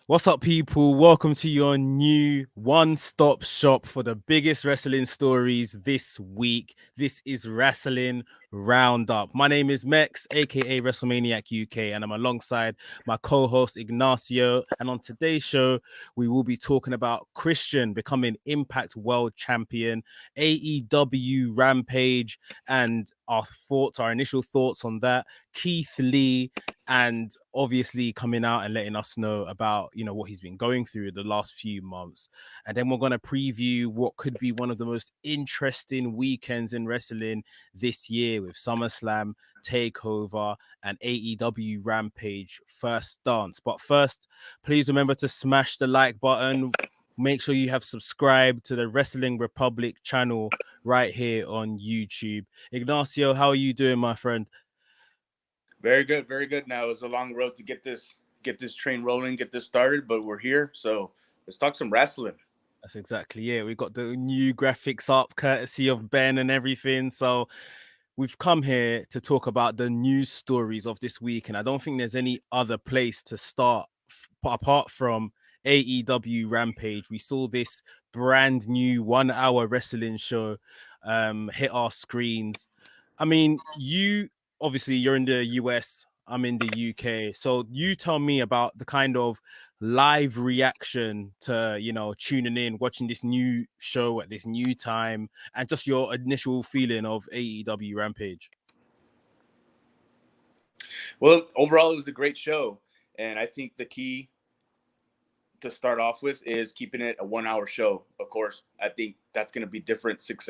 What's up, people? Welcome to your new one-stop shop for the biggest wrestling stories this week. This is Rasslin Roundup. My name is Mekz, aka WrestleManiac UK, and I'm alongside my co-host Ignacio. And on today's show, we will be talking about Christian becoming Impact World Champion, AEW Rampage, and our initial thoughts on that. Keith Lee, and obviously coming out and letting us know about what he's been going through the last few months. And then we're going to preview what could be one of the most interesting weekends in wrestling this year, with SummerSlam, Takeover, and AEW Rampage first dance. But first, please remember to smash the like button. Make sure you have subscribed to the Wrestling Republic channel right here on YouTube. Ignacio, how are you doing, my friend? Very good, very good. Now it's a long road to get this train rolling, get this started, but we're here. So let's talk some wrestling. That's exactly it. We got the new graphics up, courtesy of Ben and everything. So we've come here to talk about the news stories of this week, and I don't think there's any other place to start apart from AEW Rampage. We saw this brand new 1 hour wrestling show hit our screens. I mean, you're in the US, I'm in the UK. So you tell me about the kind of live reaction to, tuning in, watching this new show at this new time, and just your initial feeling of AEW Rampage. Well, overall, it was a great show, and I think the key to start off with is keeping it a 1 hour show. Of course, I think that's going to be different 6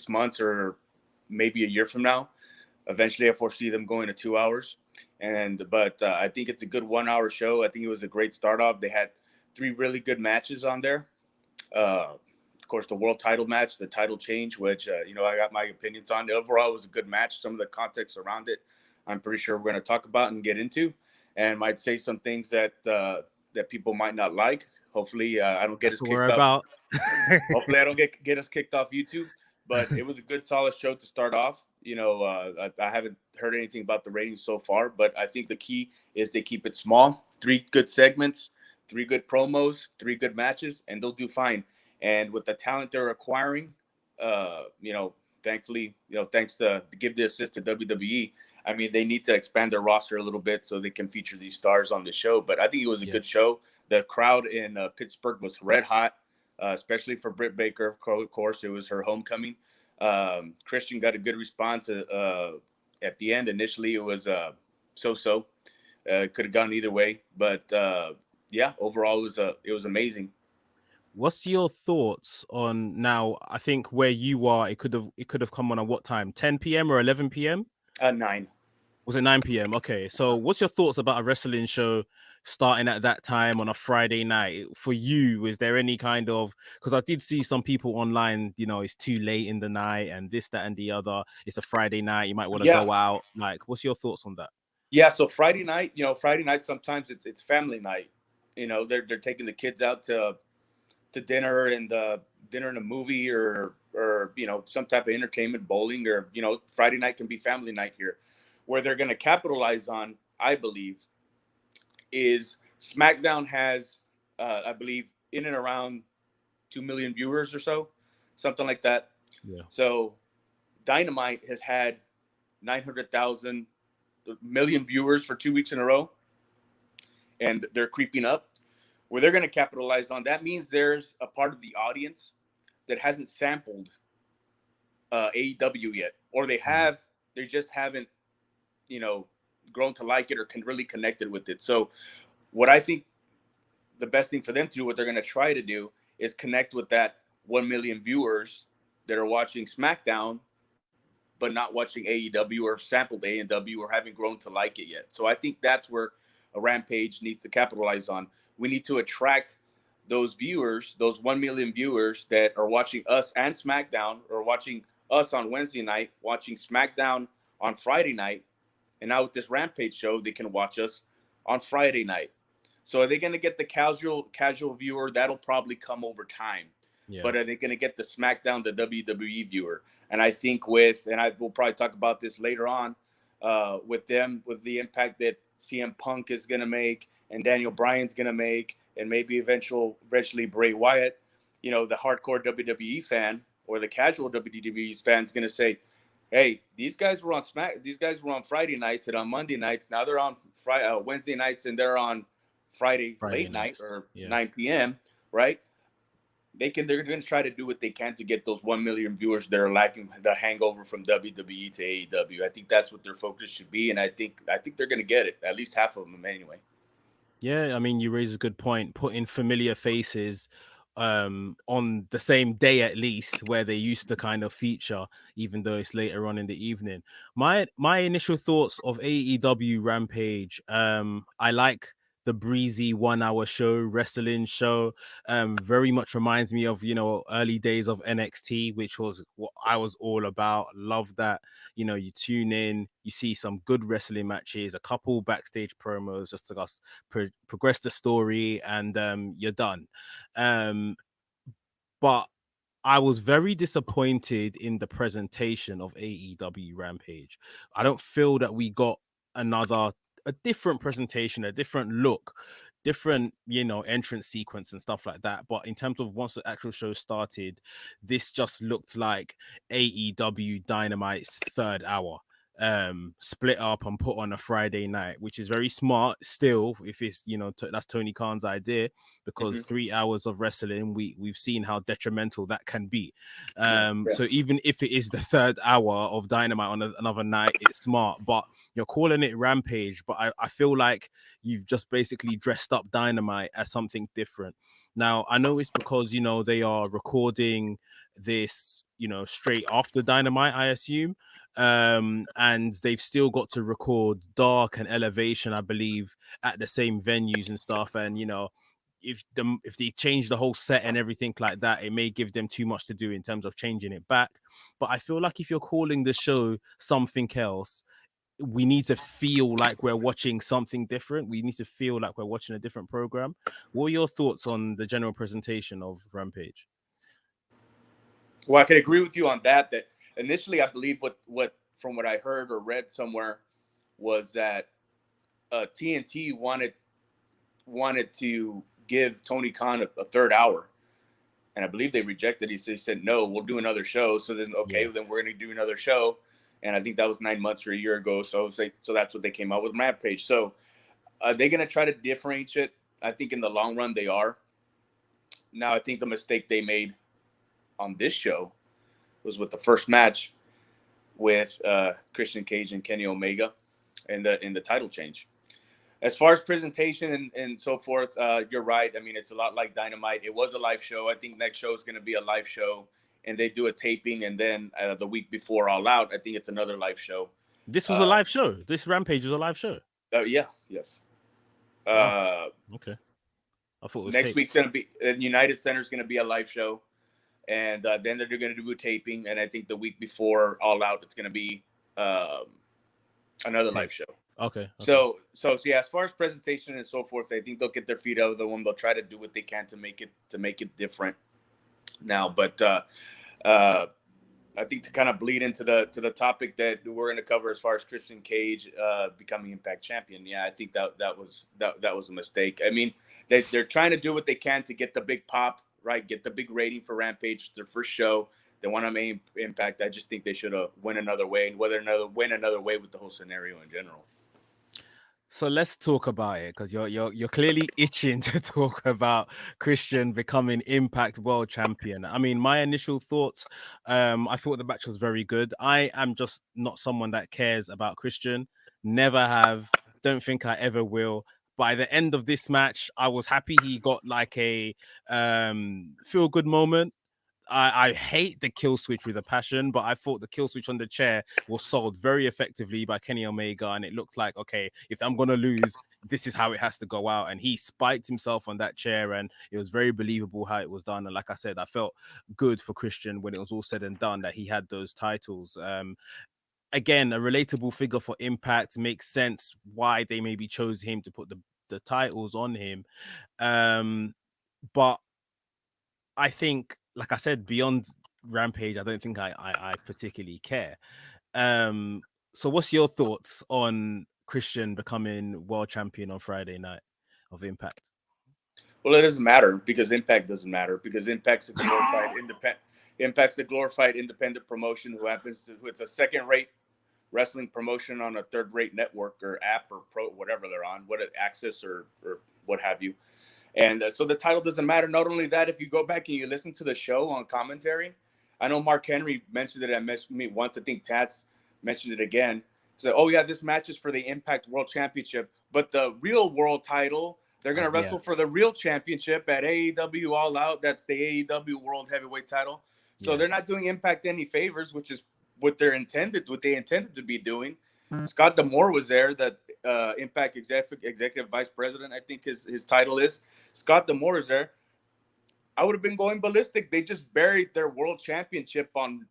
months, or maybe a year from now. Eventually, I foresee them going to 2 hours, but I think it's a good 1 hour show. I think it was a great start off. They had three really good matches on there. Of course, the world title match, the title change, which I got my opinions on. Overall, it was a good match. Some of the context around it, I'm pretty sure we're going to talk about and get into, and might say some things that people might not like. Hopefully, I don't get That's us what we're kicked off. about. Hopefully, I don't get us kicked off YouTube. But it was a good, solid show to start off. I haven't heard anything about the ratings so far, but I think the key is they keep it small. Three good segments, three good promos, three good matches, and they'll do fine. And with the talent they're acquiring, uh, you know, thankfully, thanks to give the assist to WWE. I mean, they need to expand their roster a little bit so they can feature these stars on the show. But I think it was a Yeah. good show. The crowd in Pittsburgh was red hot, especially for Britt Baker. Of course, it was her homecoming. Christian got a good response at the end. Initially, it was so-so. Could have gone either way, but yeah, overall, it was amazing. What's your thoughts on now? I think where you are, it could have come on at what time? 10 p.m. or 11 p.m.? 9. Was it 9 p.m.? Okay. So what's your thoughts about a wrestling show starting at that time on a Friday night? For you, is there any kind of, because I did see some people online, it's too late in the night and this, that, and the other. It's a Friday night. You might want to Yeah, go out. Like, what's your thoughts on that? yeah. So Friday night sometimes it's family night. They're taking the kids out to dinner and dinner and a movie or some type of entertainment, bowling, or Friday night can be family night here. Where they're going to capitalize on, I believe, is SmackDown has I believe in and around 2 million viewers or so, something like that. Yeah. So Dynamite has had 900,000 million viewers for 2 weeks in a row, and they're creeping up. Where they're going to capitalize on, that means there's a part of the audience that hasn't sampled AEW yet, or Mm. they just haven't, you know, grown to like it or can really connected with it. So, what I think the best thing for them to do, what they're going to try to do, is connect with that 1 million viewers that are watching SmackDown, but not watching AEW or sampled AEW or haven't grown to like it yet. So I think that's where a Rampage needs to capitalize on. We need to attract those viewers, those 1 million viewers that are watching us and SmackDown, or watching us on Wednesday night, watching SmackDown on Friday night. And now with this Rampage show, they can watch us on Friday night. So are they going to get the casual viewer? That'll probably come over time. Yeah. But are they going to get the SmackDown, the WWE viewer? And I think and I will probably talk about this later on, with the impact that CM Punk is going to make and Daniel Bryan's going to make and maybe eventually Bray Wyatt, the hardcore WWE fan or the casual WWE fan is going to say, hey, these guys were on Friday nights and on Monday nights. Now they're on Wednesday nights and they're on Friday late night nights. or Yeah. 9 p.m. Right? They're going to try to do what they can to get those 1 million viewers that are lacking the hangover from WWE to AEW. I think that's what their focus should be, and I think they're going to get it. At least half of them anyway. Yeah, I mean, you raise a good point. Putting familiar faces on the same day at least, where they used to kind of feature, even though it's later on in the evening. My initial thoughts of AEW Rampage, I like the breezy 1 hour show, wrestling show. Very much reminds me of, early days of NXT, which was what I was all about. Love that. You tune in, you see some good wrestling matches, a couple backstage promos just to progress the story, and you're done. But I was very disappointed in the presentation of AEW Rampage. I don't feel that we got a different presentation, a different look, different, entrance sequence and stuff like that. But in terms of once the actual show started, this just looked like AEW Dynamite's third hour, split up and put on a Friday night, which is very smart still, if it's, that's Tony Khan's idea, because 3 hours of wrestling, we've seen how detrimental that can be. So even if it is the third hour of Dynamite on another night, it's smart. But you're calling it Rampage, but I feel like you've just basically dressed up Dynamite as something different. Now, I know it's because, they are recording this, straight after Dynamite, I assume. And they've still got to record Dark and Elevation, I believe, at the same venues and stuff. And, if they change the whole set and everything like that, it may give them too much to do in terms of changing it back. But I feel like if you're calling the show something else, we need to feel like we're watching something different. We need to feel like we're watching a different program. What are your thoughts on the general presentation of Rampage? Well, I can agree with you on that. That initially, I believe what from what I heard or read somewhere was that TNT wanted to give Tony Khan a third hour, and I believe they rejected. He said, "No, we'll do another show." So then, okay, then we're going to do another show, and I think that was 9 months or a year ago. So that's what they came out with Rampage. So they're going to try to differentiate. I think in the long run they are. Now, I think the mistake they made on this show was with the first match with Christian Cage and Kenny Omega in the title change. As far as presentation and so forth, you're right. I mean, it's a lot like Dynamite. It was a live show. I think next show is going to be a live show, and they do a taping, and then the week before All Out, I think it's another live show. This was a live show. This Rampage was a live show. Yes. Wow. Okay. I thought it was next taped. week's going to be United Center is going to be a live show, and then they're going to do a taping, and I think the week before All Out, it's going to be another live show. Okay. So yeah, as far as presentation and so forth, I think they'll get their feet out of the one. They'll try to do what they can to make it different now. But I think to kind of bleed into the topic that we're going to cover as far as Christian Cage becoming Impact champion. Yeah, I think that was a mistake. I mean, they're trying to do what they can to get the big pop, right? Get the big rating for Rampage. It's their first show. They want to make Impact. I just think they should have went another way, and win another way with the whole scenario in general. So let's talk about it, because you're clearly itching to talk about Christian becoming Impact World Champion. I mean, my initial thoughts, I thought the match was very good. I am just not someone that cares about Christian. Never have. Don't think I ever will. By the end of this match, I was happy he got like a feel good moment. I hate the kill switch with a passion, but I thought the kill switch on the chair was sold very effectively by Kenny Omega, and it looked like, okay, if I'm gonna lose, this is how it has to go out. And he spiked himself on that chair, and it was very believable how it was done. And like I said, I felt good for Christian when it was all said and done that he had those titles. Again, a relatable figure for Impact, makes sense why they maybe chose him to put the titles on him. But I think, like I said, beyond Rampage, I don't think I particularly care. So what's your thoughts on Christian becoming world champion on Friday night of Impact? Well, it doesn't matter because Impact doesn't matter because Impact's a glorified independent. Impact's a glorified independent promotion who it's a second-rate wrestling promotion on a third-rate network or app or whatever they're on, access or what have you. And so the title doesn't matter. Not only that, if you go back and you listen to the show on commentary, I know Mark Henry mentioned it. I mentioned me once. I think Tats mentioned it again. So, oh yeah, this match is for the Impact World Championship, but the real world title, they're gonna wrestle for the real championship at AEW All Out. That's the AEW World Heavyweight Title. So they're not doing Impact any favors, which is what they intended to be doing. Scott D'Amore was there, that Impact executive vice president, I think his title is. Scott D'Amore is there. I would have been going ballistic. They just buried their world championship on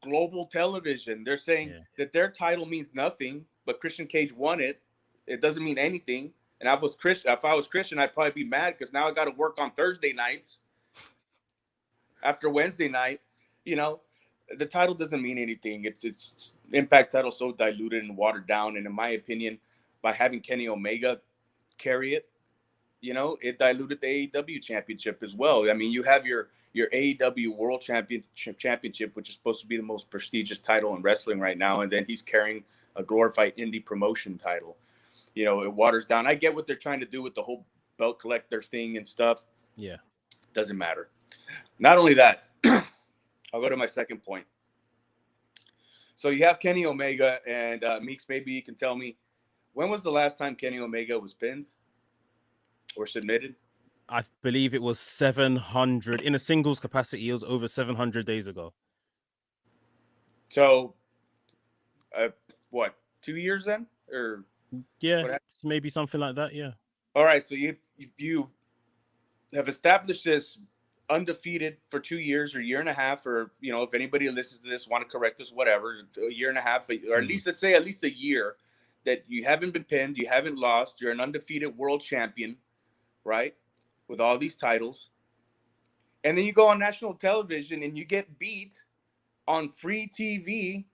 global television. They're saying that their title means nothing, but Christian Cage won it. It doesn't mean anything. And if I was Christian, I'd probably be mad because now I got to work on Thursday nights after Wednesday night. You know, the title doesn't mean anything. It's Impact title so diluted and watered down. And in my opinion, by having Kenny Omega carry it, you know, it diluted the AEW championship as well. I mean, you have your AEW World Championship, which is supposed to be the most prestigious title in wrestling right now, and then he's carrying a glorified indie promotion title. You know, it waters down. I get what they're trying to do with the whole belt collector thing and stuff. Yeah. Doesn't matter. Not only that, I'll go to my second point. So you have Kenny Omega, and Meeks, maybe you can tell me, when was the last time Kenny Omega was pinned or submitted? I believe it was 700 in a singles capacity. It was over 700 days ago. So, what, 2 years then, or maybe something like that. Yeah. All right. So you have established this undefeated for 2 years or year and a half, or you know, if anybody listens to this want to correct us, whatever, a year and a half, or at least let's say at least a year that you haven't been pinned, you haven't lost, you're an undefeated world champion, right? With all these titles. And then you go on national television and you get beat on free TV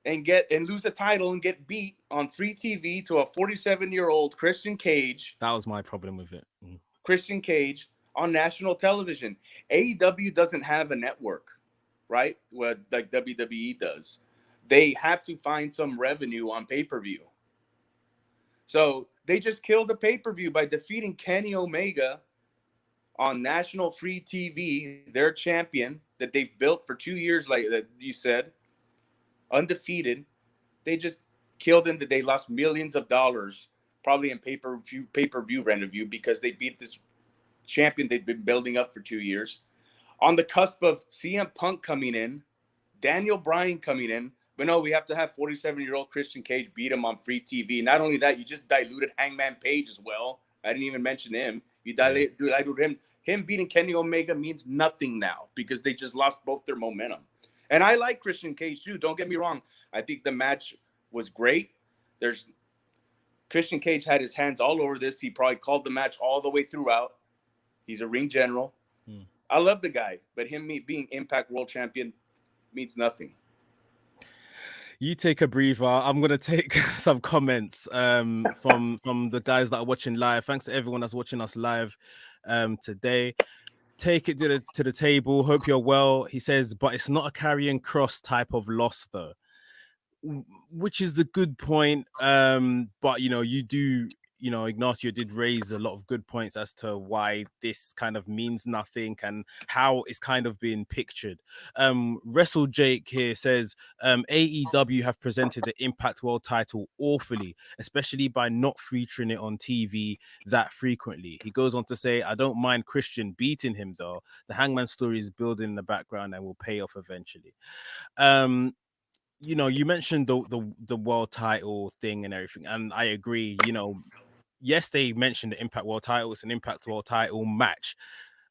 and lose the title and get beat on free TV to a 47-year-old Christian Cage. That was my problem with it. Christian Cage on national television. AEW doesn't have a network, right? Well, like WWE does. They have to find some revenue on pay-per-view. So they just killed the pay-per-view by defeating Kenny Omega on national free TV, their champion that they've built for 2 years, like that you said, undefeated. They just killed him. That they lost millions of dollars, probably in pay-per-view revenue, because they beat this champion they've been building up for 2 years. On the cusp of CM Punk coming in, Daniel Bryan coming in, but no, we have to have 47-year-old Christian Cage beat him on free TV. Not only that, you just diluted Hangman Page as well. I didn't even mention him. You diluted him. Him beating Kenny Omega means nothing now because they just lost both their momentum. And I like Christian Cage too. Don't get me wrong. I think the match was great. Christian Cage had his hands all over this. He probably called the match all the way throughout. He's a ring general. I love the guy, but him being Impact World Champion means nothing. You take a breather. I'm gonna take some comments from the guys that are watching live. Thanks to everyone that's watching us live today. Take it to the table. Hope you're well. He says, but it's not a carrying cross type of loss though, which is a good point. But you know, Ignacio did raise a lot of good points as to why this kind of means nothing and how it's kind of been pictured. Wrestle Jake here says AEW have presented the Impact World title awfully, especially by not featuring it on TV that frequently. He goes on to say, I don't mind Christian beating him though. The Hangman story is building in the background and will pay off eventually. You know, you mentioned the world title thing and everything, and I agree. You know, yes, they mentioned the Impact World title. It's an Impact World title match,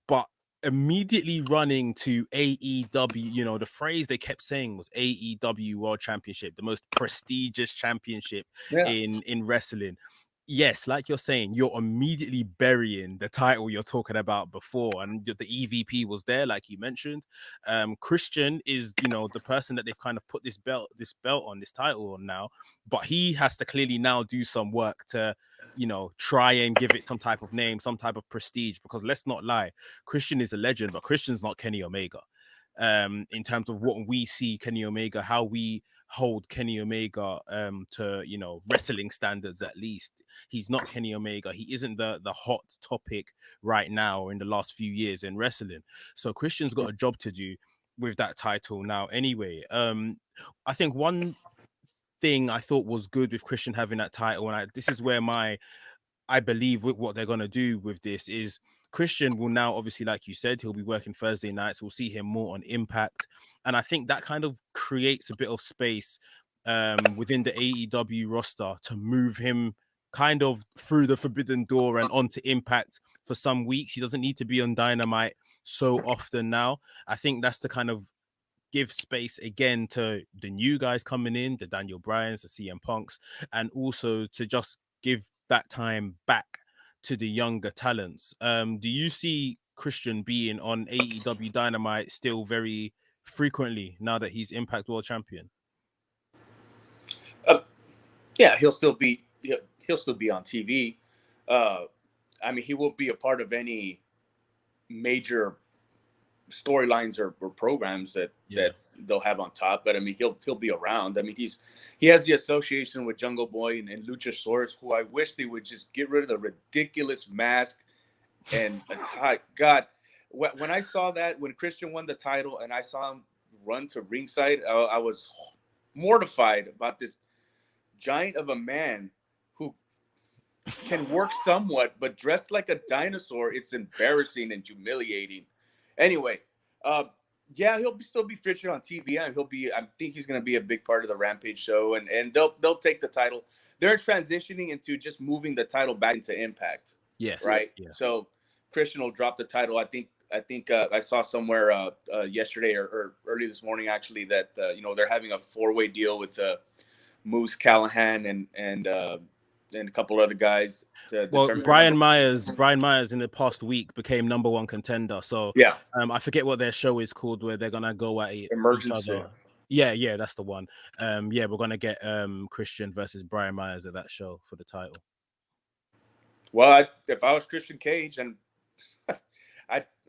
but immediately running to AEW, you know, the phrase they kept saying was AEW World Championship, the most prestigious championship in wrestling. yes, like you're saying, you're immediately burying the title you're talking about before, and the EVP was there, like you mentioned. Christian is, the person that they've kind of put this belt on, this title on now, but he has to clearly now do some work to, try and give it some type of name, some type of prestige. Because let's not lie, Christian is a legend, but Christian's not Kenny Omega. In terms of what we see Kenny Omega, how we hold Kenny Omega to wrestling standards. At least he's not Kenny Omega. He isn't the hot topic right now or in the last few years in wrestling. So Christian's got a job to do with that title now anyway. I think one thing I thought was good with Christian having that title, and this is where I believe what they're going to do with this is Christian will now, obviously, like you said, he'll be working Thursday nights. We'll see him more on Impact. And I think that kind of creates a bit of space within the AEW roster to move him kind of through the forbidden door and onto Impact for some weeks. He doesn't need to be on Dynamite so often now. I think that's the kind of give space again to the new guys coming in, the Daniel Bryans, the CM Punks, and also to just give that time back to the younger talents. Do you see Christian being on AEW Dynamite still very frequently now that he's Impact World Champion? Yeah, he'll still be on TV. I mean, he won't be a part of any major storylines or programs that they'll have on top, but I mean he'll be around. I mean he has the association with Jungle Boy and Luchasaurus, who I wish they would just get rid of the ridiculous mask and a tie. God, when I saw that, when Christian won the title and I saw him run to ringside, I was mortified about this giant of a man who can work somewhat, but dressed like a dinosaur. It's embarrassing and humiliating. Anyway, yeah, he'll still be featured on TV, and I think he's going to be a big part of the Rampage show, and they'll take the title. They're transitioning into just moving the title back into Impact. Yes. Right. Yeah. So Christian will drop the title. I think I saw somewhere yesterday or early this morning actually that they're having a 4-way deal with Moose Callahan and a couple other guys. Well, Brian Myers in the past week became #1 contender. So yeah, I forget what their show is called where they're gonna go at each Emergency. other. Yeah, that's the one. Yeah, we're gonna get Christian versus Brian Myers at that show for the title. Well, if I was Christian Cage, and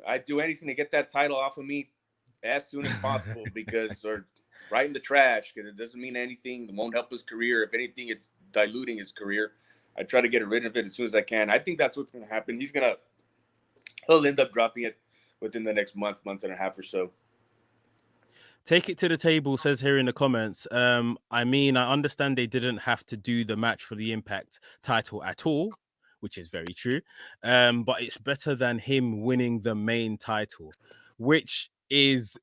I'd do anything to get that title off of me as soon as possible, because or right in the trash, because it doesn't mean anything. It won't help his career. If anything, it's diluting his career. I try to get rid of it as soon as I can. I think that's what's going to happen. He'll end up dropping it within the next month and a half or so. Take it to the table says here in the comments. I mean, I understand they didn't have to do the match for the Impact title at all, which is very true. But it's better than him winning the main title, which is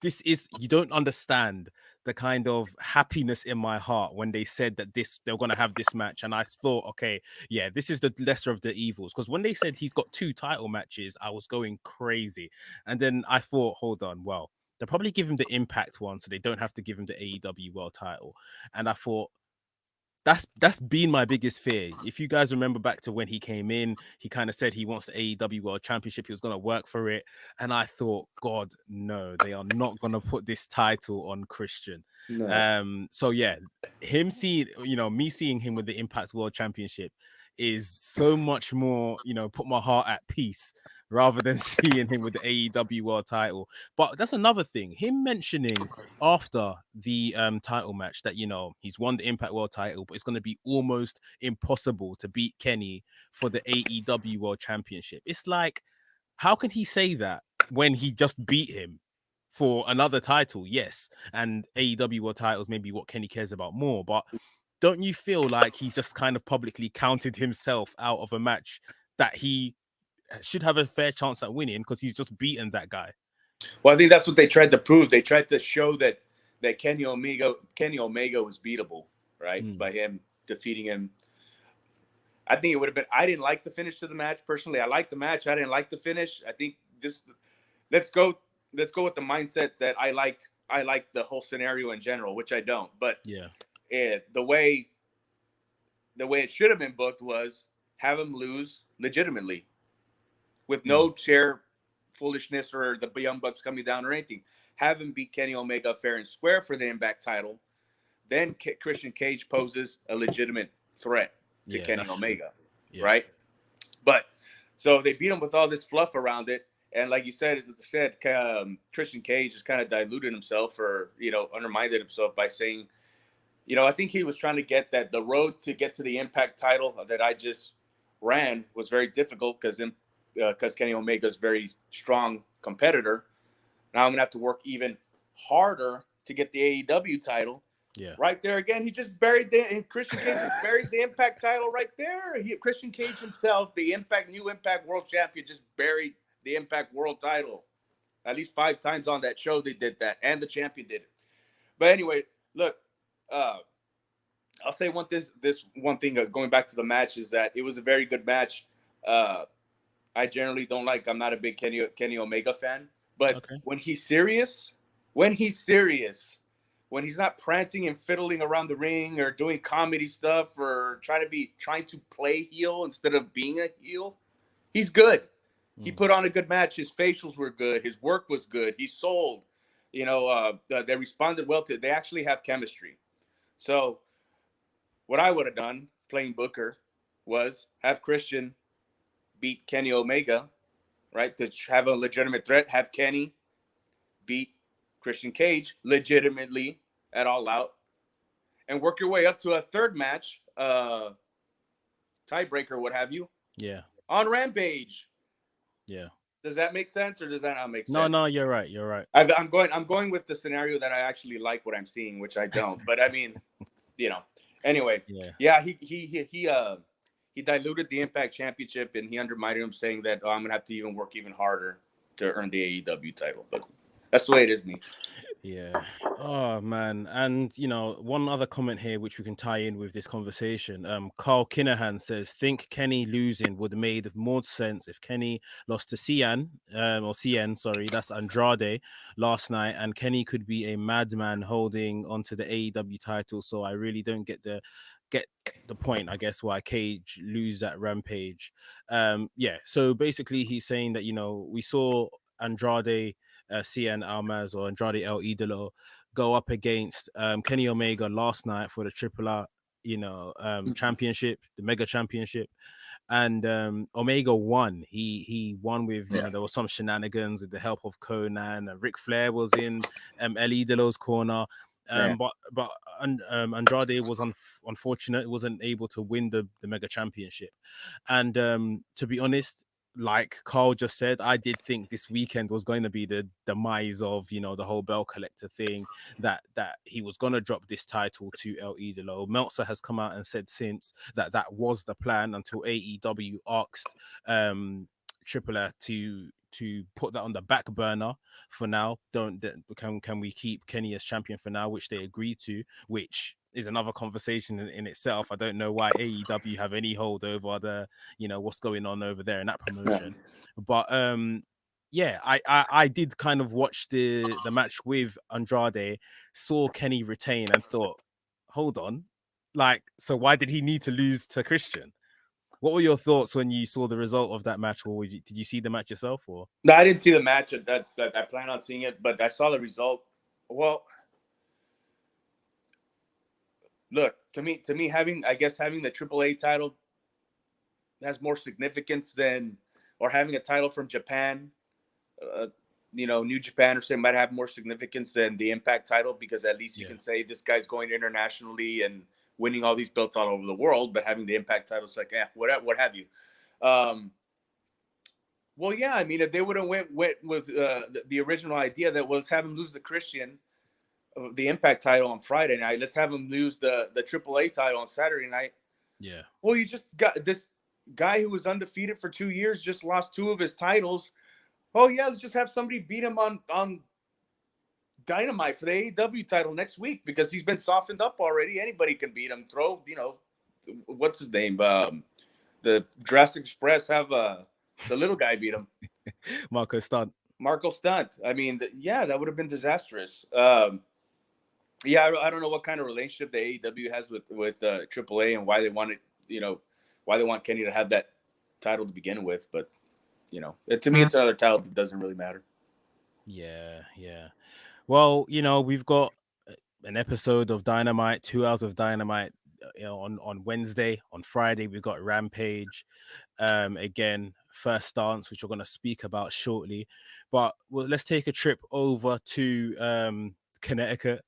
you don't understand the kind of happiness in my heart when they said that they're going to have this match. And I thought, okay, yeah, this is the lesser of the evils. Because when they said he's got 2 title matches, I was going crazy. And then I thought, hold on, well, they'll probably give him the Impact one, so they don't have to give him the AEW World title. And I thought, that's been my biggest fear. If you guys remember back to when he came in, he kind of said he wants the AEW World Championship. He was going to work for it. And I thought, God, no, they are not going to put this title on Christian. No. So yeah, me seeing him with the Impact World Championship is so much more, put my heart at peace rather than seeing him with the AEW World title. But that's another thing. Him mentioning after the title match that, he's won the Impact World title, but it's going to be almost impossible to beat Kenny for the AEW World Championship. It's like, how can he say that when he just beat him for another title? Yes. And AEW World titles maybe what Kenny cares about more, but don't you feel like he's just kind of publicly counted himself out of a match that he should have a fair chance at winning because he's just beaten that guy? Well, I think that's what they tried to prove. They tried to show that Kenny Omega was beatable, right? By him defeating him. I think it would have been. I didn't like the finish to the match personally. I liked the match. I didn't like the finish. I think this. Let's go with the mindset that I like the whole scenario in general, which I don't. But yeah, the way the way it should have been booked was have him lose legitimately with no chair foolishness or the Young Bucks coming down or anything. Have him beat Kenny Omega fair and square for the Impact title. Then Christian Cage poses a legitimate threat to Kenny Omega, right? But so they beat him with all this fluff around it. And like you said, Christian Cage has kind of diluted himself or, undermined himself by saying, I think he was trying to get that the road to get to the Impact title that I just ran was very difficult because Kenny Omega is a very strong competitor. Now I'm going to have to work even harder to get the AEW title. Yeah. Right there again, he just Christian Cage just buried the Impact title right there. Christian Cage himself, the new Impact World Champion, just buried the Impact World title. At least 5 times on that show they did that, and the champion did it. But anyway, look, I'll say this one thing going back to the match is that it was a very good match. I generally don't I'm not a big Kenny Omega fan, but when he's serious, when he's not prancing and fiddling around the ring or doing comedy stuff or trying to play heel instead of being a heel, he's good. He put on a good match. His facials were good. His work was good. He sold. They responded well to it. They actually have chemistry. So what I would have done playing Booker was have Christian beat Kenny Omega, right? To have a legitimate threat. Have Kenny beat Christian Cage legitimately at All Out, and work your way up to a third match, tiebreaker, what have you. Yeah. On Rampage. Yeah. Does that make sense, or does that not make sense? No, you're right. You're right. I'm going with the scenario that I actually like what I'm seeing, which I don't. But I mean, Anyway, he diluted the Impact Championship and he undermined him, saying that I'm gonna have to work even harder to earn the AEW title. But that's the way it is, me. Yeah. Oh man. And one other comment here which we can tie in with this conversation. Carl Kinahan says, think Kenny losing would have made more sense if Kenny lost to CN, sorry, that's Andrade last night, and Kenny could be a madman holding onto the AEW title. So I really don't get the point, I guess, why Cage lose that Rampage. So basically he's saying that we saw Andrade CN Almaz or Andrade El Idolo go up against Kenny Omega last night for the Triple R, championship, the Mega Championship, and Omega won. He won with there was some shenanigans with the help of Conan, and Ric Flair was in El Idolo's corner. But Andrade was unfortunate; wasn't able to win the Mega Championship. And to be honest, like Carl just said, I did think this weekend was going to be the demise of the whole Bell Collector thing, that he was going to drop this title to El Idolo. Meltzer has come out and said since that was the plan until AEW asked Triple R to put that on the back burner for now. Can we keep Kenny as champion for now, which they agreed to, which is another conversation in itself. I don't know why AEW have any hold over the what's going on over there in that promotion. But I did kind of watch the match with Andrade, saw Kenny retain and thought, hold on, so why did he need to lose to Christian? What were your thoughts when you saw the result of that match, or did you see the match yourself? Or no, I didn't see the match. That I plan on seeing it, but I saw the result. Well, look, to me, having the AAA title has more significance than, or having a title from Japan, New Japan or something might have more significance than the Impact title, because at least you can say this guy's going internationally and winning all these belts all over the world. But having the Impact title is like, what have you? Well, yeah, I mean, if they would have went with the original idea that was have him lose the Christian, the Impact title on Friday night, let's have him lose the AAA title on Saturday night. Yeah. Well, you just got this guy who was undefeated for 2 years, just lost 2 of his titles. Oh yeah, let's just have somebody beat him on Dynamite for the AEW title next week, because he's been softened up already. Anybody can beat him. Throw, what's his name? The Jurassic Express have the little guy beat him. Marco Stunt. I mean, that would have been disastrous. Yeah, I don't know what kind of relationship the AEW has with AAA and why they wanted, you know, why they want Kenny to have that title to begin with. But to me, it's another title that doesn't really matter. Yeah, yeah. Well, we've got an episode of Dynamite, 2 hours of Dynamite, on Wednesday. On Friday, we've got Rampage. Again, first stance, which we're going to speak about shortly. But let's take a trip over to Connecticut,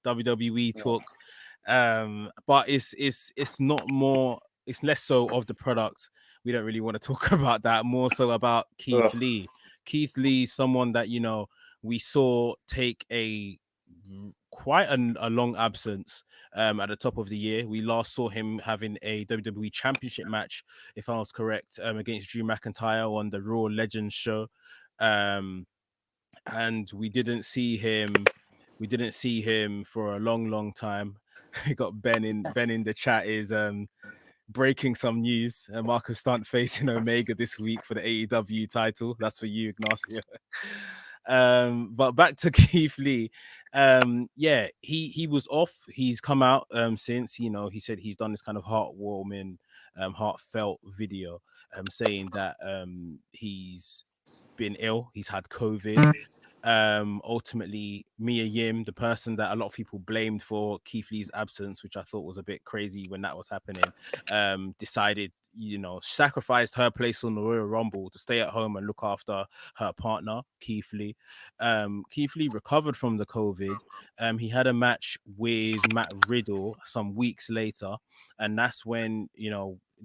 WWE Oh, talk. But it's not more. It's less so of the product. We don't really want to talk about that. More so about Keith ugh. Lee. Keith Lee, someone that we saw take quite a long absence at the top of the year. We last saw him having a WWE Championship match, if I was correct, against Drew McIntyre on the Raw Legends show. And we didn't see him. We didn't see him for a long time. We got Ben in the chat is breaking some news. Marcus Stunt facing Omega this week for the AEW title. That's for you, Ignacio. But back to Keith Lee. Yeah, he was off. He's come out since, he said he's done this kind of heartwarming, heartfelt video, saying that he's been ill. He's had COVID. Ultimately, Mia Yim, the person that a lot of people blamed for Keith Lee's absence, which I thought was a bit crazy when that was happening, decided, sacrificed her place on the Royal Rumble to stay at home and look after her partner, Keith Lee. Keith Lee recovered from the COVID. He had a match with Matt Riddle some weeks later, and that's when,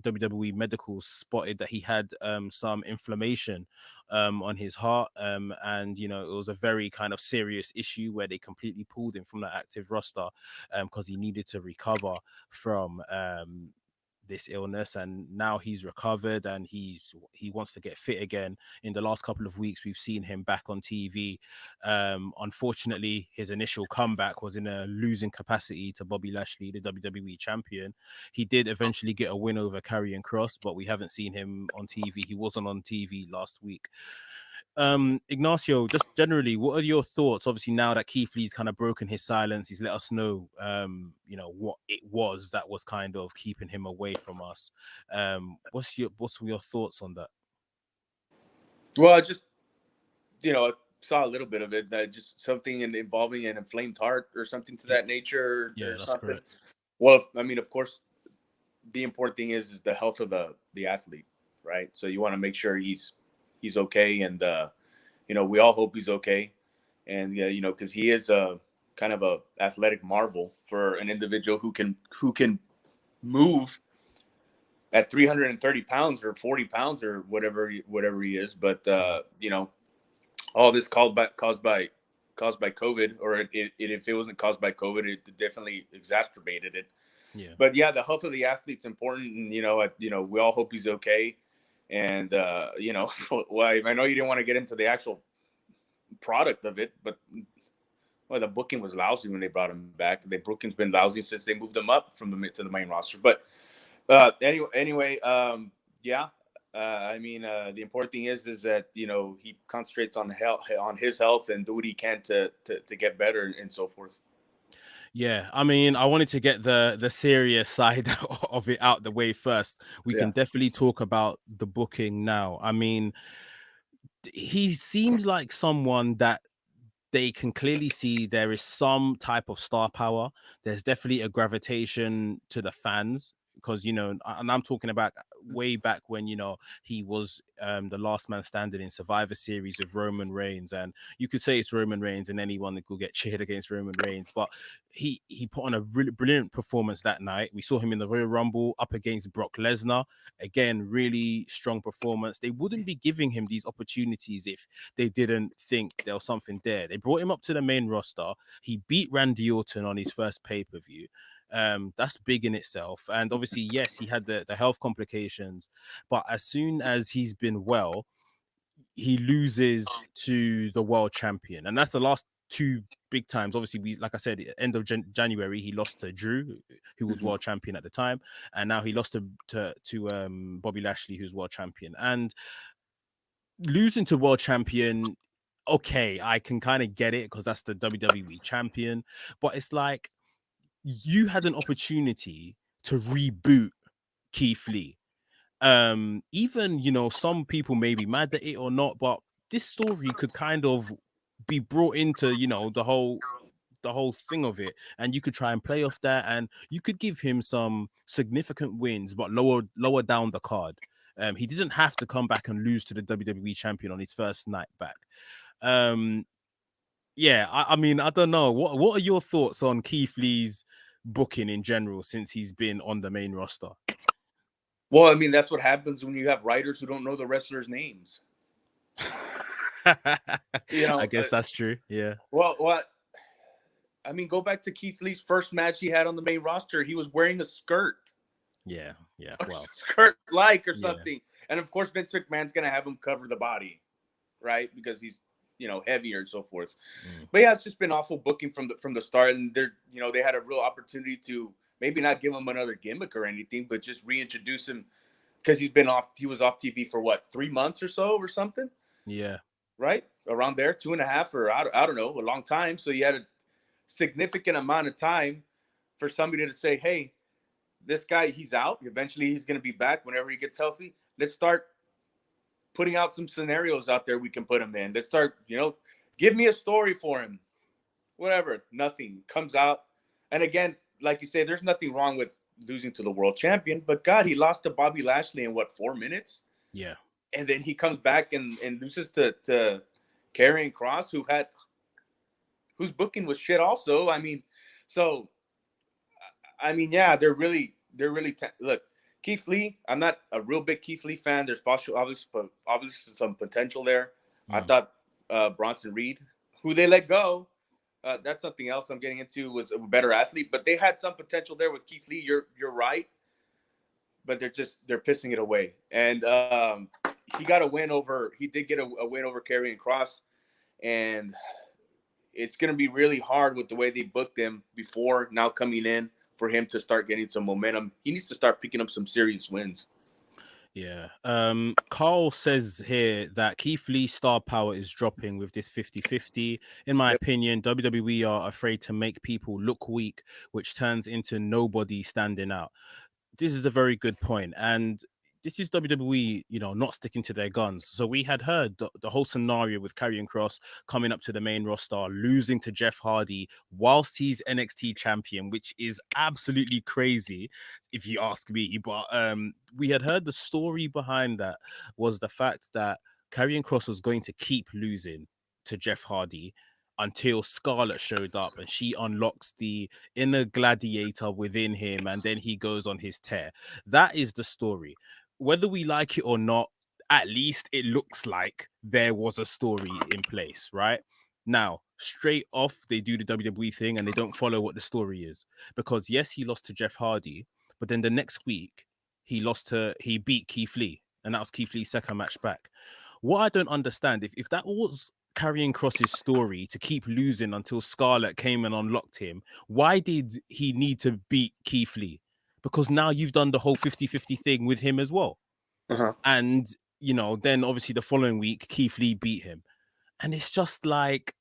WWE Medical spotted that he had some inflammation on his heart, and it was a very kind of serious issue where they completely pulled him from the active roster because he needed to recover from this illness. And now he's recovered and he wants to get fit again. In the last couple of weeks, we've seen him back on TV. Unfortunately, his initial comeback was in a losing capacity to Bobby Lashley, the WWE champion. He did eventually get a win over Karrion Kross, but we haven't seen him on TV. He wasn't on TV last week. Ignacio, just generally, what are your thoughts? Obviously, now that Keith Lee's kind of broken his silence, he's let us know, what it was that was kind of keeping him away from us. What's your thoughts on that? Well, I just I saw a little bit of it. Just something involving an inflamed heart or something to that nature Yeah, or that's something. correct. Well, I mean, of course, the important thing is the health of the athlete, right? So you want to make sure he's okay, and we all hope he's okay, and yeah, because he is a kind of a athletic marvel for an individual who can move at 330 pounds or 40 pounds or whatever he is. But all this caused by COVID, or if it wasn't caused by COVID, it definitely exacerbated it. Yeah. But yeah, the health of the athlete's important, and we all hope he's okay. And well, I know you didn't want to get into the actual product of it, but well, the booking was lousy when they brought him back. The booking's been lousy since they moved him up from the mid to the main roster. But anyway, yeah. I mean, the important thing is that he concentrates on his health, and do what he can to get better and so forth. Yeah, I mean, I wanted to get the serious side of it out the way first. We Yeah. can definitely talk about the booking now. I mean, he seems like someone that they can clearly see there is some type of star power. There's definitely a gravitation to the fans because, and I'm talking about way back when, he was the last man standing in Survivor Series with Roman Reigns. And you could say it's Roman Reigns and anyone that could get cheered against Roman Reigns. But he put on a really brilliant performance that night. We saw him in the Royal Rumble up against Brock Lesnar. Again, really strong performance. They wouldn't be giving him these opportunities if they didn't think there was something there. They brought him up to the main roster. He beat Randy Orton on his first pay-per-view. That's big in itself. And obviously, yes, he had the health complications, but as soon as he's been well, he loses to the world champion. And that's the last two big times. Obviously, like I said, end of January, he lost to Drew, who was world champion at the time. And now he lost to Bobby Lashley, who's world champion. And losing to world champion, okay, I can kind of get it because that's the WWE champion, but it's like you had an opportunity to reboot Keith Lee. Even some people may be mad at it or not, but this story could kind of be brought into the whole thing of it, and you could try and play off that, and you could give him some significant wins but lower down the card. He didn't have to come back and lose to the WWE champion on his first night back. um yeah, I mean, I don't know, what are your thoughts on Keith Lee's booking in general since he's been on the main roster? Well, I mean, that's what happens when you have writers who don't know the wrestlers' names. You I know, guess that's true. Yeah. well, what I mean, go back to Keith Lee's first match he had on the main roster. He was wearing a skirt. Yeah. Yeah. Or Well, skirt like or yeah. something. And of course, Vince McMahon's gonna have him cover the body, right? Because he's heavier and so forth. Mm. But yeah, it's just been awful booking from the start, and they had a real opportunity to maybe not give him another gimmick or anything, but just reintroduce him because he was off TV for what, 3 months or so or something, Yeah. right around there, 2.5, or I don't know, a long time. So you had a significant amount of time for somebody to say, hey, this guy, he's out. Eventually, he's going to be back whenever he gets healthy. Let's start putting out some scenarios out there we can put him in. Let's start, give me a story for him. Whatever. Nothing comes out. And again, like you say, there's nothing wrong with losing to the world champion. But God, he lost to Bobby Lashley in 4 minutes? Yeah. And then he comes back and loses to Karrion Kross, whose booking was shit also. I mean, so yeah, they're really look, Keith Lee. I'm not a real big Keith Lee fan. There's obviously some potential there. I Mm. thought Bronson Reed, who they let go, that's something else I'm getting into, was a better athlete, but they had some potential there with Keith Lee. You're right, but they're pissing it away. And he did get a win over Karrion Kross, and it's going to be really hard with the way they booked him before now coming in for him to start getting some momentum. He needs to start picking up some serious wins. Yeah. Carl says here that Keith Lee's star power is dropping with this 50-50. In my Yep. opinion, WWE are afraid to make people look weak, which turns into nobody standing out. This is a very good point, and this is WWE, not sticking to their guns. So we had heard the whole scenario with Karrion Kross coming up to the main roster, losing to Jeff Hardy whilst he's NXT champion, which is absolutely crazy, if you ask me. But we had heard the story behind that was the fact that Karrion Kross was going to keep losing to Jeff Hardy until Scarlett showed up and she unlocks the inner gladiator within him, and then he goes on his tear. That is the story. Whether we like it or not, at least it looks like there was a story in place, right? Now, straight off, they do the WWE thing and they don't follow what the story is. Because yes, he lost to Jeff Hardy, but then the next week he beat Keith Lee, and that was Keith Lee's second match back. What I don't understand, if that was Karrion Kross's story to keep losing until Scarlett came and unlocked him, why did he need to beat Keith Lee? Because now you've done the whole 50-50 thing with him as well. Uh-huh. And, then obviously the following week, Keith Lee beat him. And it's just like,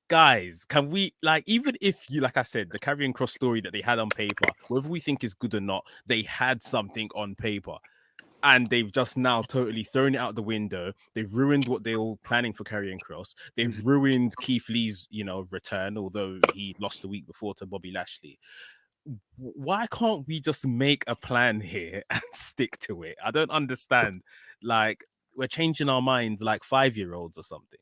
guys, can we, like, even if you, like I said, the Karrion Kross story that they had on paper, whether we think is good or not, they had something on paper. And they've just now totally thrown it out the window. They've ruined what they were planning for Karrion Kross. They've ruined Keith Lee's, return, although he lost the week before to Bobby Lashley. Why can't we just make a plan here and stick to it? I don't understand. Like, we're changing our minds like 5-year-olds or something.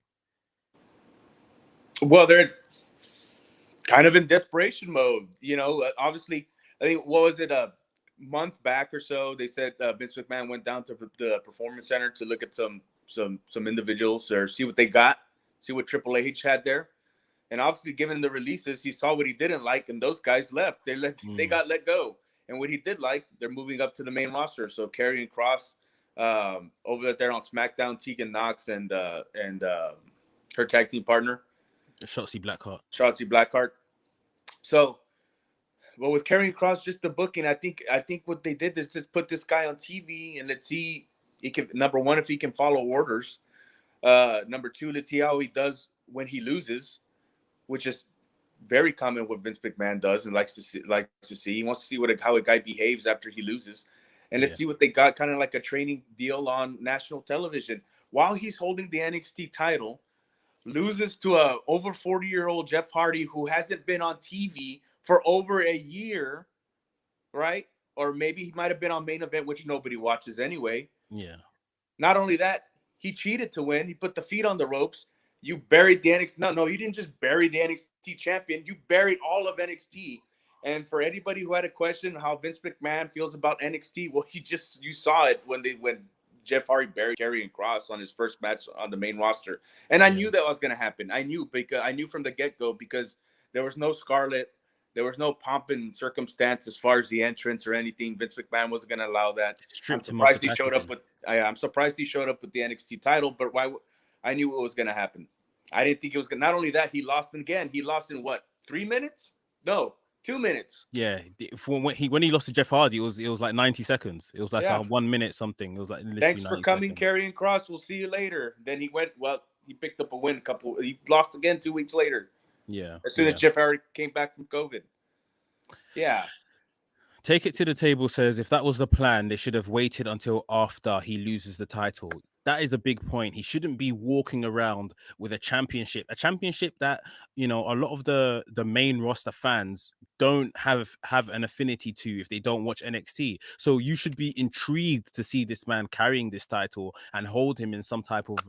Well, they're kind of in desperation mode. Obviously, I think, what was it, a month back or so, they said Vince McMahon went down to the Performance Center to look at some individuals, or see what they got, see what Triple H had there. And obviously, given the releases, he saw what he didn't like, and those guys left. They got let go. And what he did like, they're moving up to the main roster. So Karrion Kross, over there on SmackDown, Tegan Knox and her tag team partner, Shotzi Blackheart. So, but with Karrion Kross, just the booking, I think what they did is just put this guy on TV and let's see, he can, number one, if he can follow orders. Number two, let's see how he does when he loses, which is very common what Vince McMahon does and likes to see. He wants to see how a guy behaves after he loses. And let's see what they got, kind of like a training deal on national television. While he's holding the NXT title, loses to a over 40-year-old Jeff Hardy who hasn't been on TV for over a year, right? Or maybe he might have been on Main Event, which nobody watches anyway. Yeah. Not only that, he cheated to win. He put the feet on the ropes. You buried the NXT. No, you didn't just bury the NXT champion. You buried all of NXT. And for anybody who had a question how Vince McMahon feels about NXT, well, you saw it when Jeff Hardy buried Karrion Kross on his first match on the main roster. And I knew that was going to happen. I knew from the get-go because there was no Scarlett. There was no pomp and circumstance as far as the entrance or anything. Vince McMahon wasn't going to allow that. I'm surprised he showed up with the NXT title, but why? I knew what was going to happen. I didn't think it was going to. Not only that, he lost again. He lost in what? 3 minutes? No, 2 minutes. Yeah, when he lost to Jeff Hardy, it was like 90 seconds. It was like a 1 minute something. It was like thanks for coming, Karrion Kross. We'll see you later. Then he went. Well, he picked up a win. He lost again 2 weeks later. Yeah. As soon as Jeff Hardy came back from COVID. Yeah. Take It to the Table says if that was the plan, they should have waited until after he loses the title. That is a big point. He shouldn't be walking around with a championship that, a lot of the main roster fans don't have an affinity to if they don't watch NXT. So you should be intrigued to see this man carrying this title and hold him in some type of,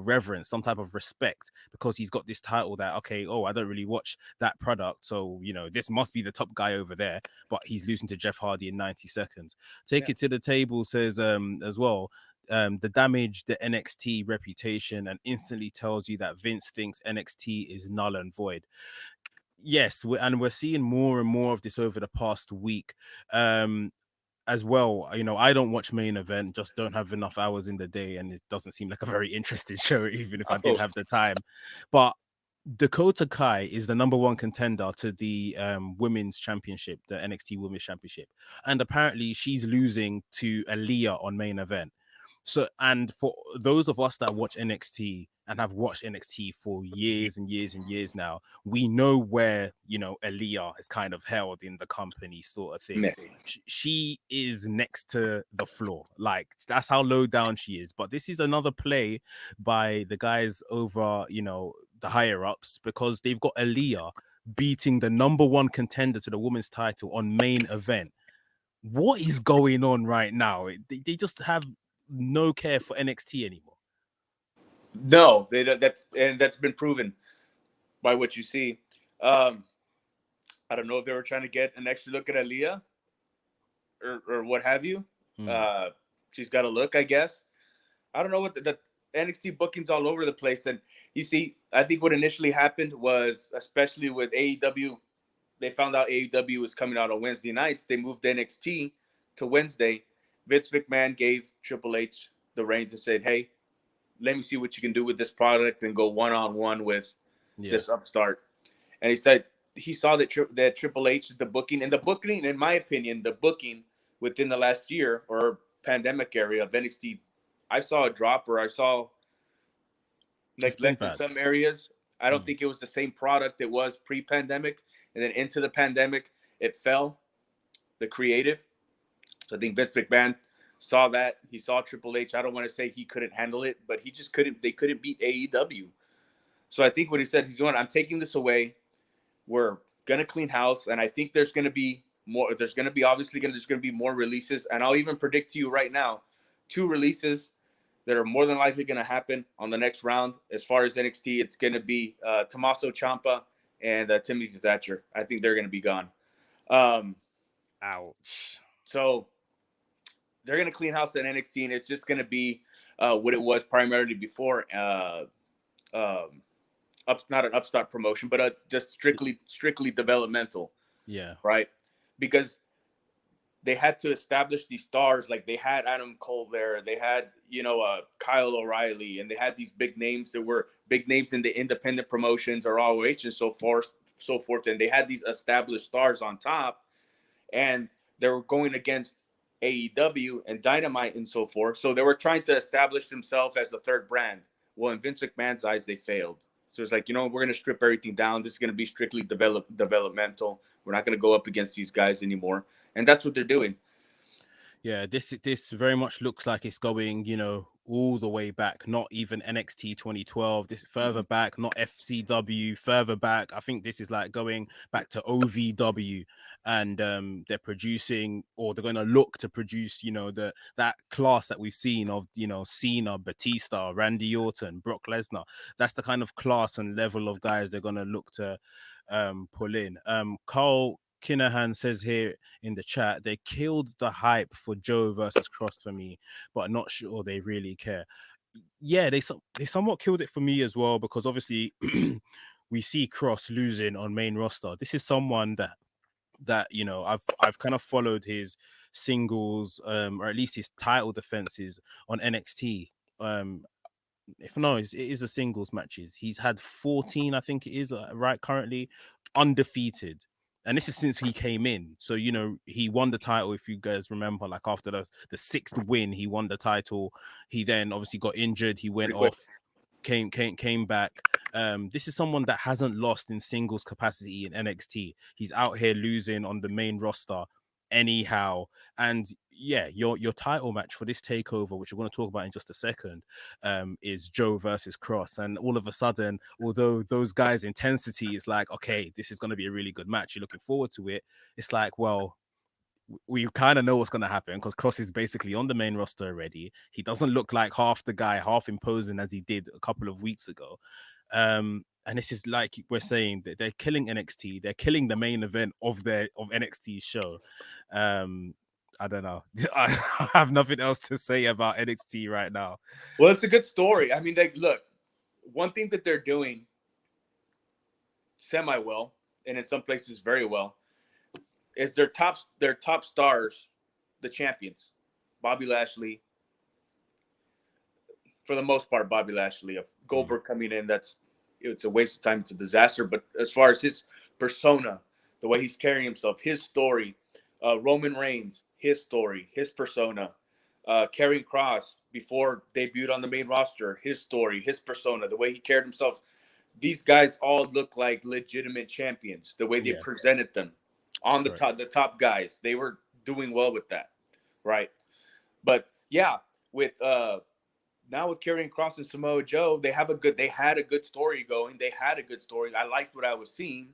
reverence, some type of respect, because he's got this title that, okay, I don't really watch that product. So, this must be the top guy over there, but he's losing to Jeff Hardy in 90 seconds. Take It to the Table says as well, the damage the NXT reputation and instantly tells you that Vince thinks NXT is null and void. Yes, we're seeing more and more of this over the past week. As well, I don't watch Main Event, just don't have enough hours in the day, and it doesn't seem like a very interesting show, even if I did have the time. But Dakota Kai is the number one contender to the women's championship, the NXT Women's Championship, and apparently she's losing to Aaliyah on Main Event. So, and for those of us that watch NXT and have watched NXT for years and years and years now, we know where, Aaliyah is kind of held in the company sort of thing. She is next to the floor. Like, that's how low down she is. But this is another play by the guys over, the higher ups, because they've got Aaliyah beating the number one contender to the women's title on Main Event. What is going on right now? They just have no care for NXT anymore. No, that's been proven by what you see. I don't know if they were trying to get an extra look at Aaliyah or what have you. She's got a look, I guess. I don't know what the NXT bookings all over the place. And you see, I think what initially happened was, especially with AEW, they found out AEW was coming out on Wednesday nights. They moved NXT to Wednesday. Vince McMahon gave Triple H the reins and said, hey, let me see what you can do with this product and go one-on-one with this upstart. And he saw that Triple H is the booking. And the booking, in my opinion, the booking within the last year or pandemic area of NXT, I saw a drop, or I saw neglect in some areas. I don't think it was the same product it was pre-pandemic. And then into the pandemic, it fell, the creative. So I think Vince McMahon saw that. He saw Triple H. I don't want to say he couldn't handle it, but he just couldn't. They couldn't beat AEW. So I think what he said, he's going, I'm taking this away. We're going to clean house. And I think there's going to be more. There's going to be more releases. And I'll even predict to you right now, 2 releases that are more than likely going to happen on the next round. As far as NXT, it's going to be Tommaso Ciampa and Timothy Thatcher. I think they're going to be gone. Ouch. So they're going to clean house at NXT, and it's just going to be what it was primarily before. Not an upstart promotion, but just strictly developmental. Yeah. Right. Because they had to establish these stars. Like they had Adam Cole there. They had, Kyle O'Reilly, and they had these big names that were big names in the independent promotions or ROH and so forth. And they had these established stars on top, and they were going against AEW and Dynamite and so forth. So they were trying to establish themselves as the third brand. Well, in Vince McMahon's eyes, they failed. So it's like, we're going to strip everything down. This is going to be strictly developmental. We're not going to go up against these guys anymore. And that's what they're doing. Yeah, this very much looks like it's going, all the way back, not even NXT 2012, this further back, not FCW, further back. I think this is like going back to OVW, and they're producing, or they're going to look to produce, that class that we've seen of, Cena, Batista, Randy Orton, Brock Lesnar. That's the kind of class and level of guys they're going to look to pull in. Carl Kinahan says here in the chat, they killed the hype for Joe versus Cross for me, but not sure they really care. Yeah, they somewhat killed it for me as well, because obviously we see Cross losing on main roster. This is someone that I've kind of followed his singles, or at least his title defenses on NXT. If no, it is the singles matches. He's had 14, I think it is, right, currently undefeated. And this is since he came in. So, he won the title, if you guys remember, like after the sixth win, he won the title. He then obviously got injured. He went off, came back. This is someone that hasn't lost in singles capacity in NXT. He's out here losing on the main roster anyhow. And yeah, your title match for this takeover, which we're going to talk about in just a second, is Joe versus Cross. And all of a sudden, although those guys' intensity is like, okay, this is going to be a really good match, you're looking forward to it, it's like, well, we kind of know what's going to happen, because Cross is basically on the main roster already. He doesn't look like half the guy, half imposing as he did a couple of weeks ago. And this is, like we're saying, that they're killing NXT. They're killing the main event of NXT's show. I don't know. I have nothing else to say about NXT right now. Well, it's a good story. I mean, look, one thing that they're doing semi well, and in some places very well, is their top stars, the champions, Bobby Lashley. For the most part, Bobby Lashley. Of Goldberg coming in, it's a waste of time. It's a disaster. But as far as his persona, the way he's carrying himself, his story, Roman Reigns, his story, his persona, Karrion Kross before debuted on the main roster, his story, his persona, the way he carried himself. These guys all look like legitimate champions. The way they presented them on the top guys, they were doing well with that, right? But yeah, with now with Karrion Kross and Samoa Joe, they had a good story going. They had a good story. I liked what I was seeing.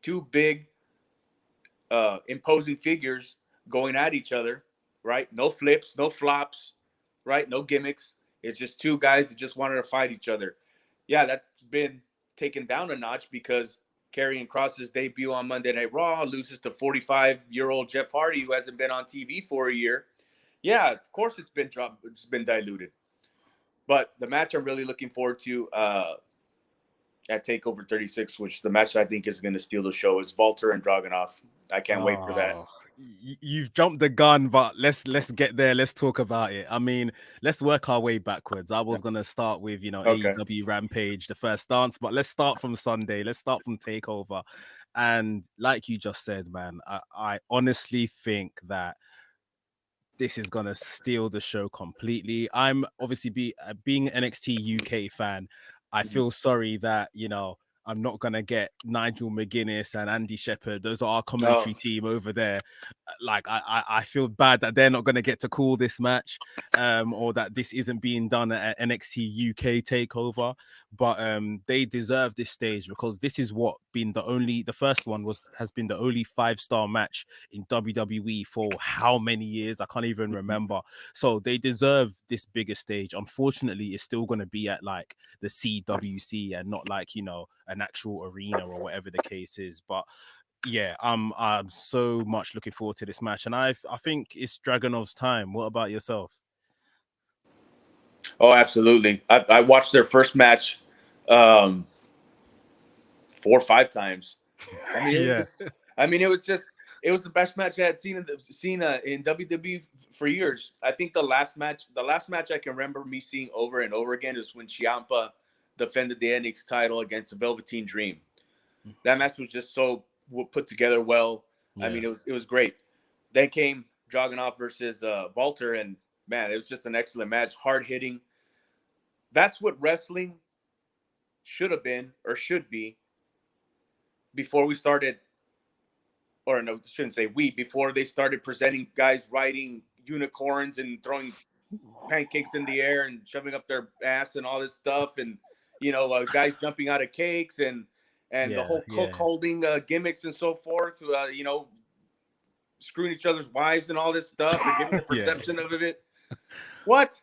Two big, imposing figures going at each other, right? No flips, no flops, right? No gimmicks. It's just two guys that just wanted to fight each other. Yeah, that's been taken down a notch because Karrion Kross's debut on Monday Night Raw loses to 45-year-old Jeff Hardy, who hasn't been on TV for a year. Yeah, of course it's been dropped. It's been diluted. But the match I'm really looking forward to at TakeOver 36, which the match I think is going to steal the show, is Walter and Dragunov. I can't wait for that. You've jumped the gun, but let's get there. Let's talk about it. I mean, let's work our way backwards. I was going to start with, AEW Rampage, the first dance, but let's start from Sunday. Let's start from TakeOver. And like you just said, man, I honestly think that this is gonna steal the show completely. I'm obviously being an NXT UK fan. I feel sorry that I'm not gonna get Nigel McGuinness and Andy Shepherd. Those are our commentary team over there. Like I feel bad that they're not gonna get to call this match, or that this isn't being done at NXT UK Takeover. But they deserve this stage, because this is the first one has been the only 5-star match in WWE for how many years? I can't even remember. So they deserve this bigger stage. Unfortunately, it's still going to be at like the CWC and not like, an actual arena or whatever the case is. But yeah, I'm so much looking forward to this match. And I think it's Dragunov's time. What about yourself? Oh, absolutely. I watched their first match 4 or 5 times. I mean, it was the best match I had seen in WWE for years. I think the last match I can remember me seeing over and over again is when Ciampa defended the NXT title against the Velveteen Dream. That match was just so put together well. Yeah. I mean, it was great. Then came Dragunov versus Walter, and man, it was just an excellent match, hard hitting. That's what wrestling should have been or should be before we started, or no, shouldn't say we, before they started presenting guys riding unicorns and throwing pancakes in the air and shoving up their ass and all this stuff, and guys jumping out of cakes and the whole cook holding gimmicks and so forth, screwing each other's wives and all this stuff and giving the perception of it. What?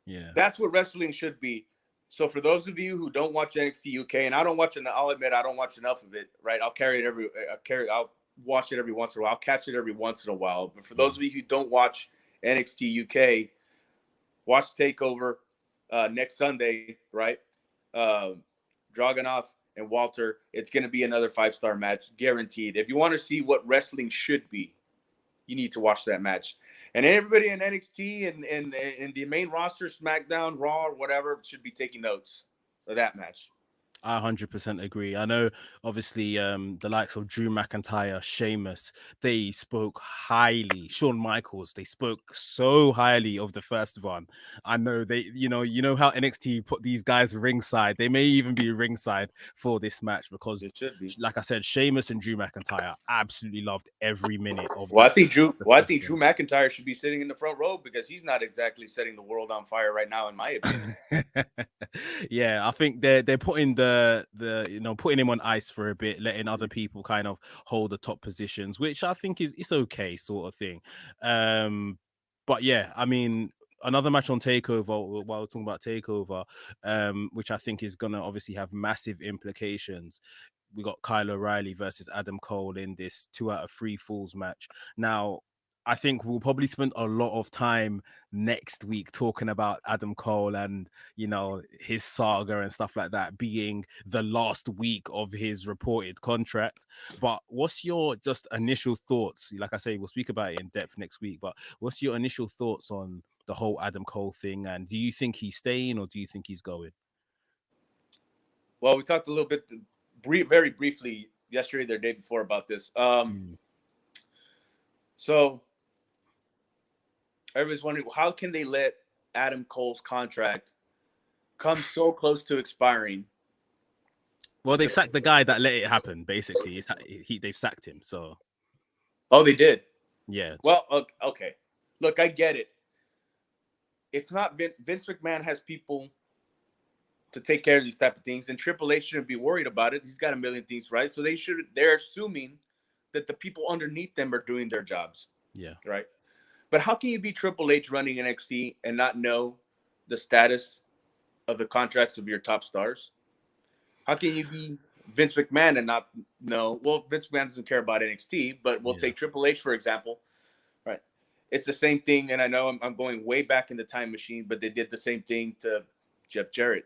Yeah. That's what wrestling should be. So for those of you who don't watch NXT UK, and I don't watch it, I'll admit I don't watch enough of it, right? I'll I'll watch it every once in a while. I'll catch it every once in a while. But for those of you who don't watch NXT UK, watch TakeOver next Sunday, right? Dragunov and Walter. It's going to be another 5-star match, guaranteed. If you want to see what wrestling should be, you need to watch that match. And everybody in NXT and the main roster, SmackDown, Raw, or whatever, should be taking notes of that match. I 100% agree. I know, obviously, the likes of Drew McIntyre, Sheamus, they spoke highly. Shawn Michaels, they spoke so highly of the first one. I know they, you know how NXT put these guys ringside. They may even be ringside for this match because, It should be. like I said, Sheamus and Drew McIntyre absolutely loved every minute of Well, that. I think Drew McIntyre should be sitting in the front row because he's not exactly setting the world on fire right now, in my opinion. Yeah, I think they're putting the putting him on ice for a bit, letting other people kind of hold the top positions, which I think it's okay, sort of thing. But yeah, I mean, another match on Takeover, while we're talking about Takeover, which I think is gonna obviously have massive implications. We got Kyle O'Reilly versus Adam Cole in this 2 out of 3 falls match. Now, I think we'll probably spend a lot of time next week talking about Adam Cole and his saga and stuff like that being the last week of his reported contract. But what's your just initial thoughts? Like I say, we'll speak about it in depth next week, but what's your initial thoughts on the whole Adam Cole thing? And do you think he's staying or do you think he's going? Well, we talked a little bit, very briefly yesterday, or the day before about this. So everybody's wondering, how can they let Adam Cole's contract come so close to expiring? Well, they sacked the guy that let it happen. Basically, they've sacked him. So, they did. Yeah. Well, okay. Look, I get it. It's not Vince McMahon has people to take care of these type of things, and Triple H shouldn't be worried about it. He's got a million things, right? So they're assuming that the people underneath them are doing their jobs. Yeah. Right. But how can you be Triple H running NXT and not know the status of the contracts of your top stars? How can you be Vince McMahon and not know? Well, Vince McMahon doesn't care about NXT, but we'll take Triple H, for example. Right. It's the same thing. And I know I'm going way back in the time machine, but they did the same thing to Jeff Jarrett.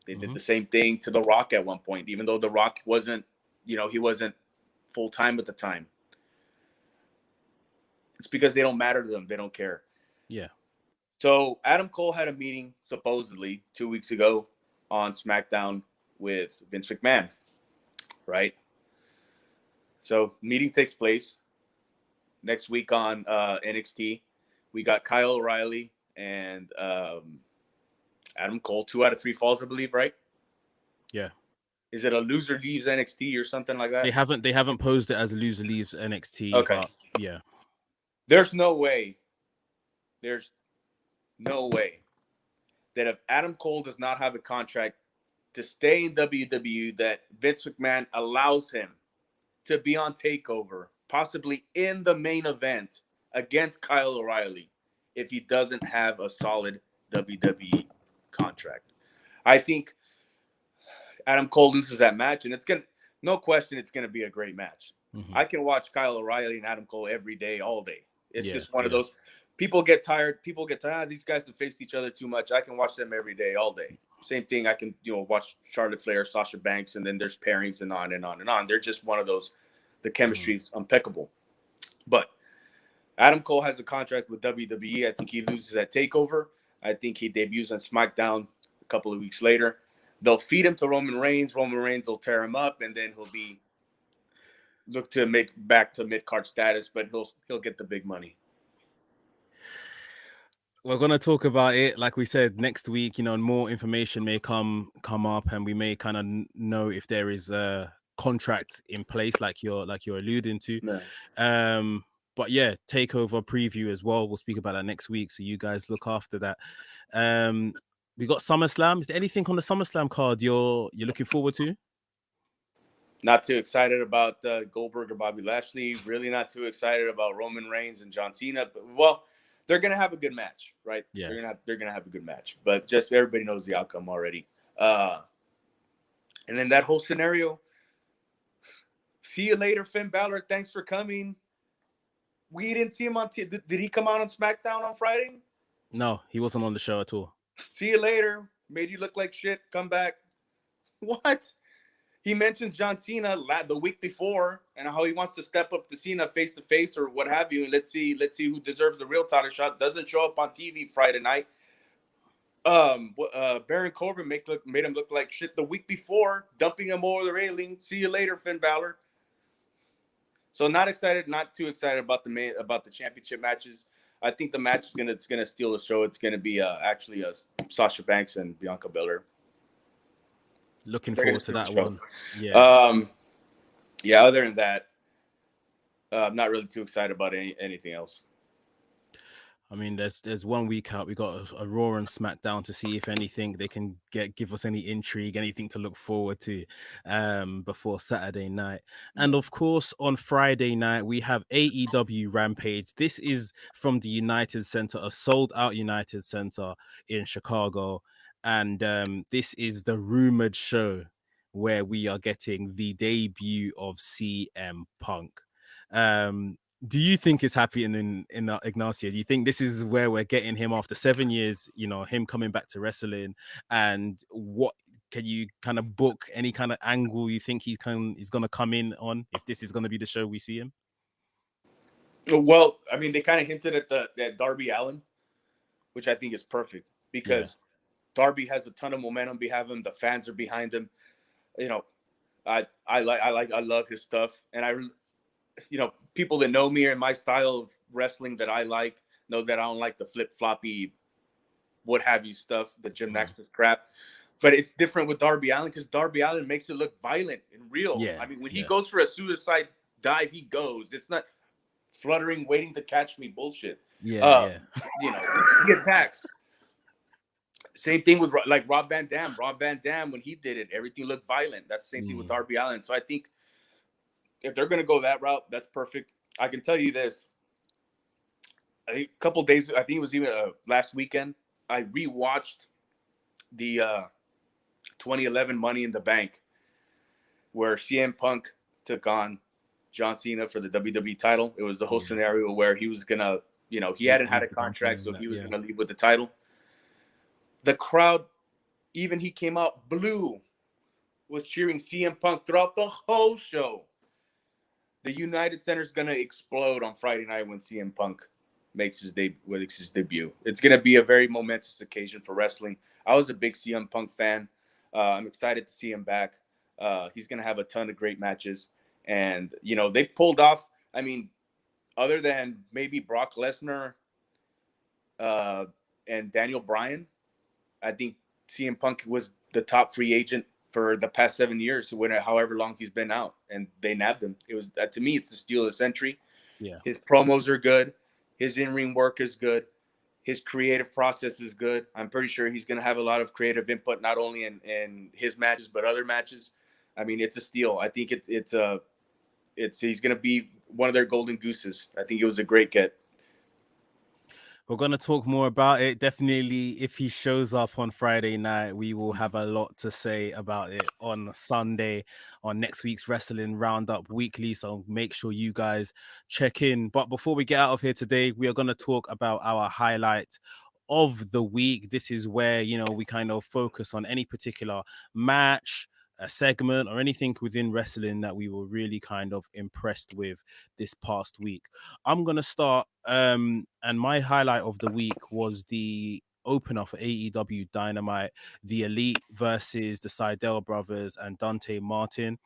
They did the same thing to The Rock at one point, even though The Rock wasn't, he wasn't full time at the time. It's because they don't matter to them. They don't care. Yeah. So Adam Cole had a meeting supposedly 2 weeks ago on SmackDown with Vince McMahon, right? So meeting takes place next week on NXT. We got Kyle O'Reilly and Adam Cole, 2 out of 3 falls, I believe, right? Yeah. Is it a loser leaves NXT or something like that? They haven't posed it as a loser leaves NXT. Okay. But yeah. There's no way that if Adam Cole does not have a contract to stay in WWE, that Vince McMahon allows him to be on TakeOver, possibly in the main event against Kyle O'Reilly, if he doesn't have a solid WWE contract. I think Adam Cole loses that match, and no question, it's gonna be a great match. I can watch Kyle O'Reilly and Adam Cole every day, all day. It's just one of those. People get tired. These guys have faced each other too much. I can watch them every day, all day. Same thing. I can, watch Charlotte Flair, Sasha Banks, and then there's pairings and on and on and on. They're just one of those. The chemistry's impeccable. But Adam Cole has a contract with WWE. I think he loses at TakeOver. I think he debuts on SmackDown a couple of weeks later. They'll feed him to Roman Reigns. Roman Reigns will tear him up, and then he'll look to make back to mid-card status, but he'll get the big money. We're gonna talk about it, like we said, next week. And more information may come up, and we may kind of know if there is a contract in place, like you're alluding to. No. But yeah, takeover preview as well. We'll speak about that next week, so you guys look after that. Um, we got SummerSlam. Is there anything on the SummerSlam card you're looking forward to? Not too excited about Goldberg or Bobby Lashley. Really not too excited about Roman Reigns and John Cena. But, well, they're gonna have a good match, right? Yeah. They're gonna have a good match. But just everybody knows the outcome already. And then that whole scenario. See you later, Finn Balor. Thanks for coming. We didn't see him on TV. Did he come out on SmackDown on Friday? No, he wasn't on the show at all. See you later. Made you look like shit. Come back. What? He mentions John Cena the week before and how he wants to step up to Cena face to face or what have you. And let's see who deserves the real title shot. Doesn't show up on TV Friday night. Baron Corbin made him look like shit the week before, dumping him over the railing. See you later, Finn Balor. So not too excited about the championship matches. I think the match is gonna steal the show. It's gonna be actually Sasha Banks and Bianca Belair. Looking forward to that one. Yeah. Yeah. Other than that, I'm not really too excited about anything else. I mean, there's 1 week out. We got a Raw and SmackDown to see if anything they can give us any intrigue, anything to look forward to before Saturday night. And of course, on Friday night we have AEW Rampage. This is from the United Center, a sold out United Center in Chicago, and this is the rumored show where we are getting the debut of CM Punk. Do you think it's happening in Ignacio? Do you think this is where we're getting him after 7 years, him coming back to wrestling? And what can you kind of book any kind of angle you think he's going to come in on, if this is going to be the show we see him? Well, I mean, they kind of hinted at that Darby Allen, which I think is perfect because Darby has a ton of momentum behind him. The fans are behind him. I love his stuff, and people that know me and my style of wrestling that I like know that I don't like the flip-floppy, what have you stuff, the gymnastics crap. But it's different with Darby Allen because Darby Allen makes it look violent and real. Yeah, I mean, when he goes for a suicide dive, he goes. It's not fluttering, waiting to catch me bullshit. He attacks. Same thing with like Rob Van Dam. Rob Van Dam, when he did it, everything looked violent. That's the same thing with Darby Allen. So I think if they're going to go that route, that's perfect. I can tell you this. A couple days, I think it was even last weekend, I rewatched the 2011 Money in the Bank where CM Punk took on John Cena for the WWE title. It was the whole scenario where he was going to, he hadn't had a contract, so he was going to leave with the title. The crowd, even he came out blue, was cheering CM Punk throughout the whole show. The United Center is going to explode on Friday night when CM Punk makes his debut. It's going to be a very momentous occasion for wrestling. I was a big CM Punk fan. I'm excited to see him back. He's going to have a ton of great matches. And, they pulled off, I mean, other than maybe Brock Lesnar and Daniel Bryan, I think CM Punk was the top free agent for the past 7 years, however long he's been out, and they nabbed him. It was to me, it's the steal of the century. Yeah, his promos are good, his in-ring work is good, his creative process is good. I'm pretty sure he's going to have a lot of creative input, not only in his matches but other matches. I mean, it's a steal. I think he's going to be one of their golden gooses. I think it was a great get. We're going to talk more about it. Definitely, if he shows up on Friday night, we will have a lot to say about it on Sunday, on next week's Wrestling Roundup Weekly. So make sure you guys check in. But before we get out of here today, we are going to talk about our highlight of the week. This is where, we kind of focus on any particular match, a segment, or anything within wrestling that we were really kind of impressed with this past week. I'm gonna start, and my highlight of the week was the opener for AEW Dynamite, the Elite versus the Seidel brothers and Dante Martin.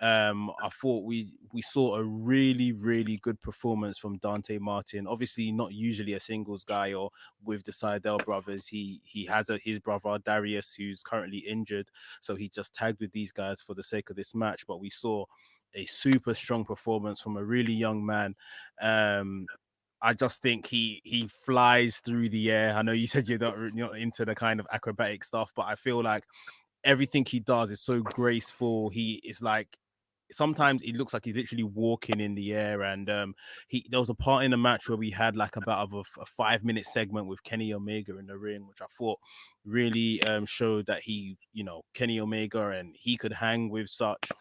I thought we saw a really good performance from Dante Martin. Obviously, not usually a singles guy, or with the Seidel brothers. He has his brother Darius, who's currently injured, so he just tagged with these guys for the sake of this match. But we saw a super strong performance from a really young man. Um, I just think he flies through the air. I know you said you're not into the kind of acrobatic stuff, but I feel like everything he does is so graceful. He is like, sometimes it looks like he's literally walking in the air. And there was a part in the match where we had like about a 5 minute segment with Kenny Omega in the ring, which I thought really showed that Kenny Omega, and he could hang with such.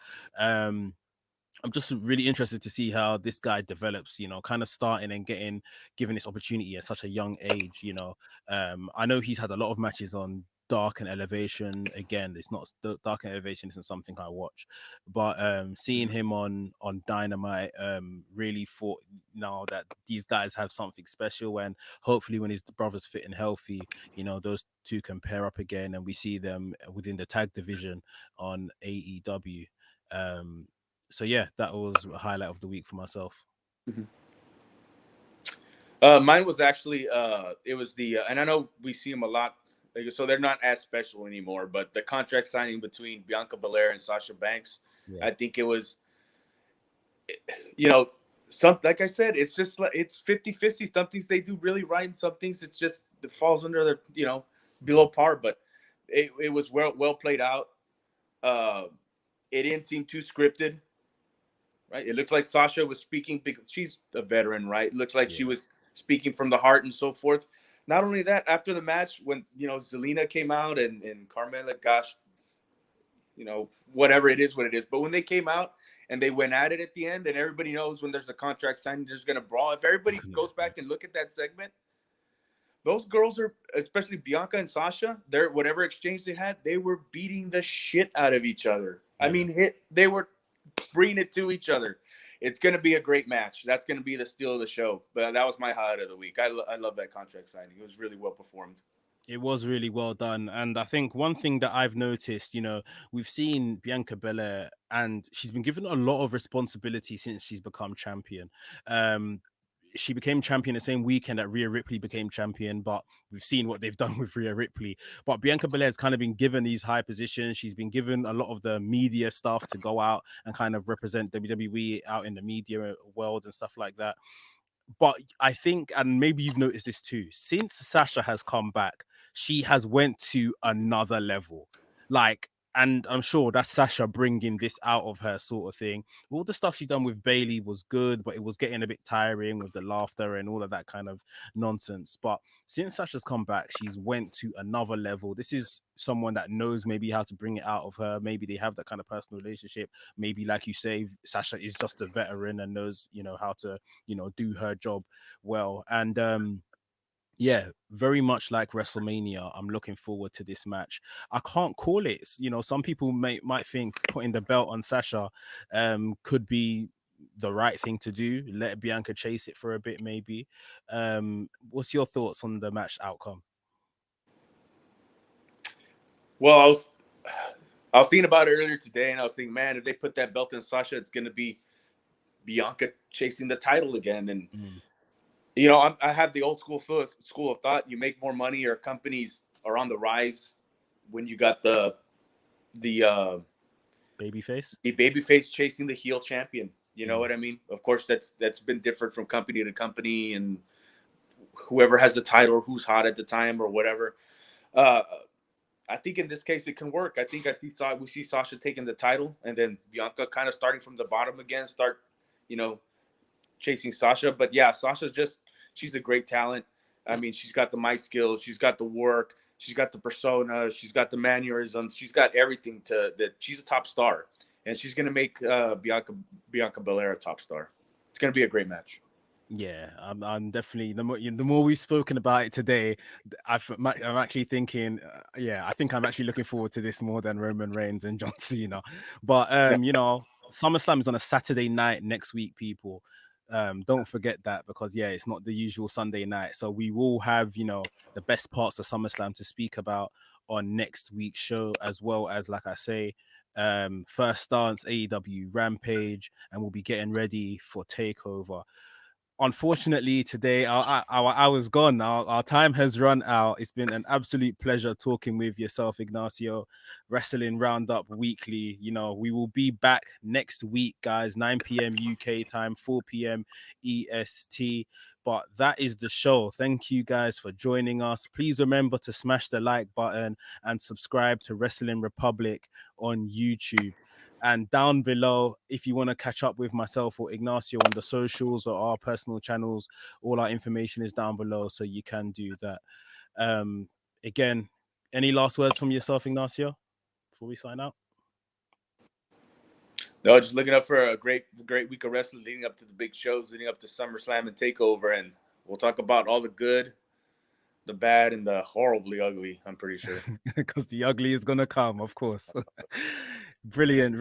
I'm just really interested to see how this guy develops, kind of starting and given this opportunity at such a young age. I know he's had a lot of matches on Dark and Elevation. Again, it's not Dark and Elevation isn't something I watch, but seeing him on Dynamite, really thought now that these guys have something special, and hopefully when his brother's fit and healthy, those two can pair up again, and we see them within the tag division on AEW. So yeah, that was a highlight of the week for myself. Mm-hmm. Mine was actually it was the and I know we see them a lot, so they're not as special anymore. But the contract signing between Bianca Belair and Sasha Banks, Yeah. I think it was, like I said, it's just like it's 50-50. Some things they do really right, and some things it falls under their below par. But it was well played out. It didn't seem too scripted. Right. It looks like Sasha was speaking because she's a veteran, right? It looks like she was speaking from the heart and so forth. Not only that, after the match, when Zelina came out and Carmella, gosh, whatever it is, what it is. But when they came out and they went at it at the end, and everybody knows when there's a contract signing, there's gonna brawl. If everybody goes back and look at that segment, those girls are, especially Bianca and Sasha, their whatever exchange they had, they were beating the shit out of each other. I mean, they were bringing it to each other. It's going to be a great match. That's going to be the steal of the show. But that was my highlight of the week. I love that contract signing. It was really well performed. It was really well done. And I think one thing that I've noticed, we've seen Bianca Belair, and she's been given a lot of responsibility since she's become champion. She became champion the same weekend that Rhea Ripley became champion, but we've seen what they've done with Rhea Ripley. But Bianca Belair has kind of been given these high positions. She's been given a lot of the media stuff to go out and kind of represent WWE out in the media world and stuff like that. But I think, and maybe you've noticed this too, since Sasha has come back, she has went to another level. And I'm sure that's Sasha bringing this out of her, sort of thing. All the stuff she done with Bailey was good, but it was getting a bit tiring with the laughter and all of that kind of nonsense. But since Sasha's come back, she's went to another level. This is someone that knows maybe how to bring it out of her. Maybe they have that kind of personal relationship. Maybe, like you say, Sasha is just a veteran and knows, how to, do her job well. And yeah, very much like WrestleMania, I'm looking forward to this match. I can't call it. Some people might think putting the belt on Sasha could be the right thing to do. Let Bianca chase it for a bit, maybe. What's your thoughts on the match outcome? Well, I was thinking about it earlier today, and I was thinking, man, if they put that belt in Sasha, it's going to be Bianca chasing the title again. And I have the old school of thought. You make more money, or companies are on the rise when you got the babyface chasing the heel champion. You know what I mean? Of course, that's been different from company to company, and whoever has the title, or who's hot at the time, or whatever. I think in this case it can work. I think we see Sasha taking the title, and then Bianca kind of starting from the bottom again, chasing Sasha. But yeah, she's a great talent. I mean, she's got the mic skills, she's got the work, she's got the persona, she's got the mannerisms, she's got everything that she's a top star, and she's gonna make Bianca Belair a top star. It's gonna be a great match. Yeah, I'm definitely, the more we've spoken about it today, I'm actually thinking, I think I'm actually looking forward to this more than Roman Reigns and John Cena. But SummerSlam is on a Saturday night next week, people. Don't forget that, because it's not the usual Sunday night. So we will have, the best parts of SummerSlam to speak about on next week's show, as well as, like I say, First Stance, AEW Rampage, and we'll be getting ready for Takeover. Unfortunately, today I was gone. Our time has run out. It's been an absolute pleasure talking with yourself, Ignacio. Wrestling Roundup weekly. You know, we will be back next week, guys. 9 p.m. UK time, 4 p.m. EST. But that is the show. Thank you guys for joining us. Please remember to smash the like button and subscribe to Wrestling Republic on YouTube. And down below, if you want to catch up with myself or Ignacio on the socials or our personal channels, all our information is down below, so you can do that. Again, any last words from yourself, Ignacio, before we sign out? No, just looking up for a great week of wrestling leading up to the big shows, leading up to SummerSlam and Takeover, and we'll talk about all the good, the bad, and the horribly ugly, I'm pretty sure. Because the ugly is gonna come, of course. Brilliant.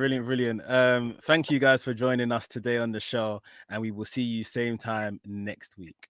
Thank you guys for joining us today on the show, and we will see you same time next week.